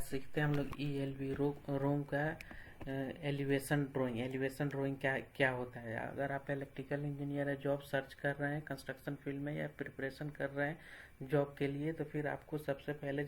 सीखते हैं हम लोग ELV रूम का एलिवेशन ड्राइंग क्या क्या होता है। अगर आप इलेक्ट्रिकल इंजीनियर है, जॉब सर्च कर रहे हैं कंस्ट्रक्शन फील्ड में या प्रिपरेशन कर रहे हैं जॉब के लिए, तो फिर आपको सबसे पहले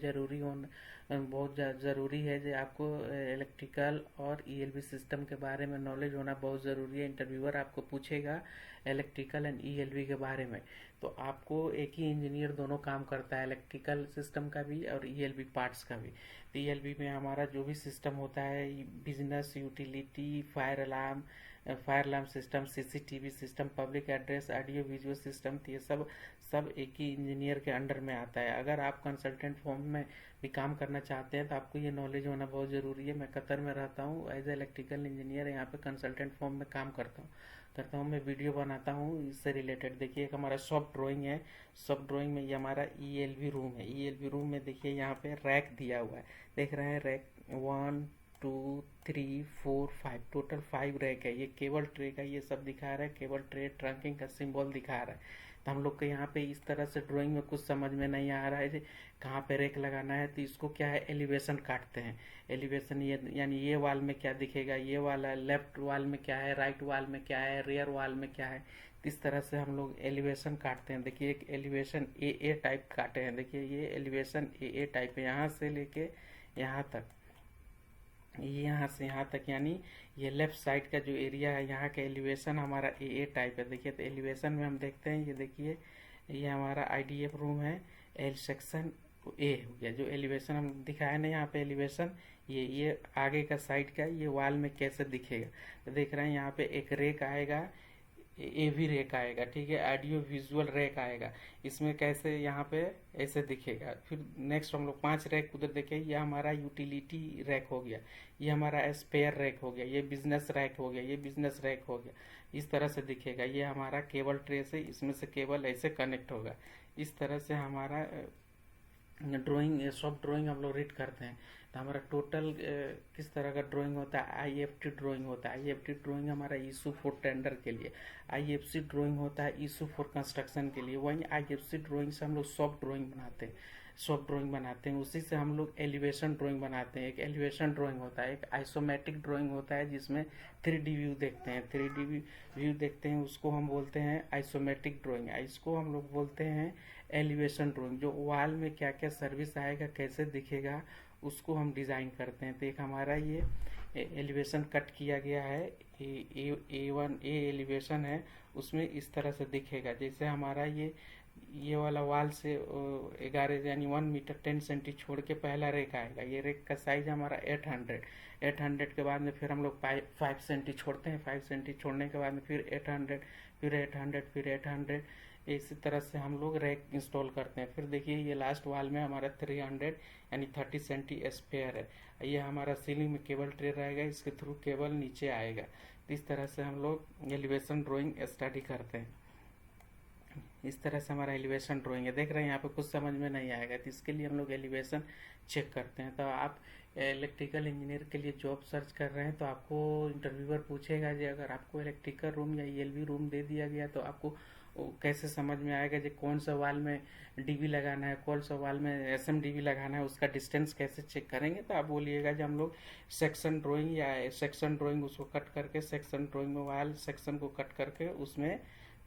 बहुत ज़रूरी है कि आपको इलेक्ट्रिकल और ELV सिस्टम के बारे में नॉलेज होना बहुत ज़रूरी है। इंटरव्यूअर आपको पूछेगा इलेक्ट्रिकल एंड ELV के बारे में, तो आपको एक ही इंजीनियर दोनों काम करता है, इलेक्ट्रिकल सिस्टम का भी और ELV पार्ट्स का भी। तो ELV में हमारा जो भी सिस्टम होता है, business utility, fire alarm system, CCTV system, public address, audio visual system, तो ये सब एक ही इंजीनियर के अंडर में आता है। अगर आप कंसल्टेंट फॉर्म में भी काम करना चाहते हैं तो आपको ये नॉलेज होना बहुत ज़रूरी है। मैं कतर में रहता हूँ, एज ए इलेक्ट्रिकल इंजीनियर यहाँ पे कंसल्टेंट फॉर्म में काम करता हूँ मैं वीडियो बनाता हूँ इससे रिलेटेड। देखिए एक हमारा सॉफ्ट ड्राइंग है, सॉफ्ट ड्राइंग में ये हमारा ELV रूम है। ELV रूम में देखिए यहाँ पे रैक दिया हुआ है, देख रहे हैं रैक 1 2 3 4 5, टोटल 5 रैक है। ये केबल ट्रे का ये सब दिखा रहा है, केबल ट्रे ट्रंकिंग का सिंबल दिखा रहा है। तो हम लोग को यहाँ पे इस तरह से ड्राइंग में कुछ समझ में नहीं आ रहा है कि कहाँ पे रैक लगाना है, तो इसको क्या है एलिवेशन काटते हैं। एलिवेशन ये यानी ये वाल में क्या दिखेगा, ये वाला लेफ्ट वाल में क्या है, राइट वाल में क्या है, रियर वाल में क्या है, इस तरह से हम लोग एलिवेशन काटते हैं। देखिए एक एलिवेशन ए टाइप काटे हैं, देखिए ये एलिवेशन ए टाइप है, यहाँ से लेके यहाँ तक, यहाँ से यहाँ तक, यानी ये लेफ्ट साइड का जो एरिया है यहाँ का एलिवेशन हमारा ए टाइप है। देखिए तो एलिवेशन में हम देखते हैं, ये देखिए ये हमारा IDF रूम है, एल सेक्शन ए हो गया। जो एलिवेशन हम दिखाया ना यहाँ पे एलिवेशन, ये आगे का साइड का ये वाल में कैसे दिखेगा, तो देख रहे हैं यहाँ पे एक रेक आएगा, AV रेक आएगा, ठीक है, ऑडियो विजुअल रेक आएगा। इसमें कैसे यहाँ पे ऐसे दिखेगा। फिर नेक्स्ट हम लोग 5 रैक उधर देखें, ये हमारा यूटिलिटी रैक हो गया, ये हमारा स्पेयर रैक हो गया, ये बिजनेस रैक हो गया, ये बिजनेस रैक हो गया, इस तरह से दिखेगा। ये हमारा केबल ट्रे से इसमें से केबल ऐसे कनेक्ट होगा। इस तरह से हमारा ड्राइंग सॉफ्ट ड्राइंग हम लोग रीड करते हैं। तो हमारा टोटल किस तरह का ड्राइंग होता है, IFT ड्राइंग होता है। IFT ड्राइंग हमारा इशू फॉर टेंडर के लिए, IFC ड्राइंग होता है इशू फॉर कंस्ट्रक्शन के लिए। वहीं IFC ड्राइंग से हम लोग सॉफ्ट ड्राइंग बनाते हैं, उसी से हम लोग एलिवेशन ड्राइंग बनाते हैं। एक एलिवेशन ड्राइंग होता है, एक आइसोमेट्रिक ड्राइंग होता है जिसमें 3D व्यू देखते हैं, 3D व्यू देखते हैं, उसको हम बोलते हैं आइसोमेट्रिक ड्राइंग। इसको हम लोग बोलते हैं एलिवेशन ड्राइंग। जो वॉल में क्या क्या सर्विस आएगा, कैसे दिखेगा, उसको हम डिज़ाइन करते हैं। तो एक हमारा ये एलिवेशन कट किया गया है, A1 एलिवेशन है, उसमें इस तरह से दिखेगा। जैसे हमारा ये वाला वाल से 11 यानी 1 मीटर 10 सेंटी छोड़ के पहला रेक आएगा। ये रेक का साइज हमारा 800 के बाद में फिर हम लोग 5 सेंटी छोड़ते हैं, 5 सेंटी छोड़ने के बाद में फिर 800, फिर 800, इसी तरह से हम लोग रैक इंस्टॉल करते हैं। फिर देखिए ये लास्ट वाल में हमारा 300 यानी 30 सेंटी स्पेयर है। ये हमारा सीलिंग में केबल ट्रे रहेगा, इसके थ्रू केबल नीचे आएगा। तो इस तरह से हम लोग एलिवेशन ड्राइंग स्टडी करते हैं। इस तरह से हमारा एलिवेशन ड्राइंग है। देख रहे हैं यहाँ पे कुछ समझ में नहीं आएगा, तो इसके लिए हम लोग एलिवेशन चेक करते हैं। तो आप इलेक्ट्रिकल इंजीनियर के लिए जॉब सर्च कर रहे हैं तो आपको इंटरव्यूअर पूछेगा कि अगर आपको इलेक्ट्रिकल रूम या ELV रूम दे दिया गया तो आपको कैसे समझ में आएगा कि कौन सा वाल में DB लगाना है, कौन सा वाल में SMDB लगाना है, उसका डिस्टेंस कैसे चेक करेंगे। तो आप बोलिएगा कि हम लोग सेक्शन ड्राइंग उसको कट करके, सेक्शन ड्राइंग में वाल सेक्शन को कट करके उसमें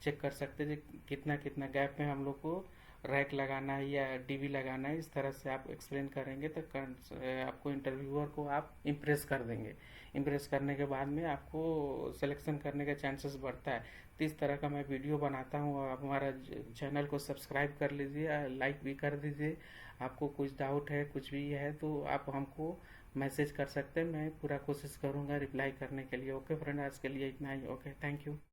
चेक कर सकते हैं कितना कितना गैप में हम लोग को रैक लगाना है या DB लगाना है। इस तरह से आप एक्सप्लेन करेंगे तो आपको इंटरव्यूअर को आप इम्प्रेस कर देंगे। इम्प्रेस करने के बाद में आपको सिलेक्शन करने का चांसेस बढ़ता है। तो इस तरह का मैं वीडियो बनाता हूँ, और आप हमारा चैनल को सब्सक्राइब कर लीजिए, लाइक भी कर दीजिए। आपको कुछ डाउट है, कुछ भी है तो आप हमको मैसेज कर सकते हैं, मैं पूरा कोशिश करूँगा रिप्लाई करने के लिए। ओके फ्रेंड, आज के लिए इतना ही। Okay, thank you.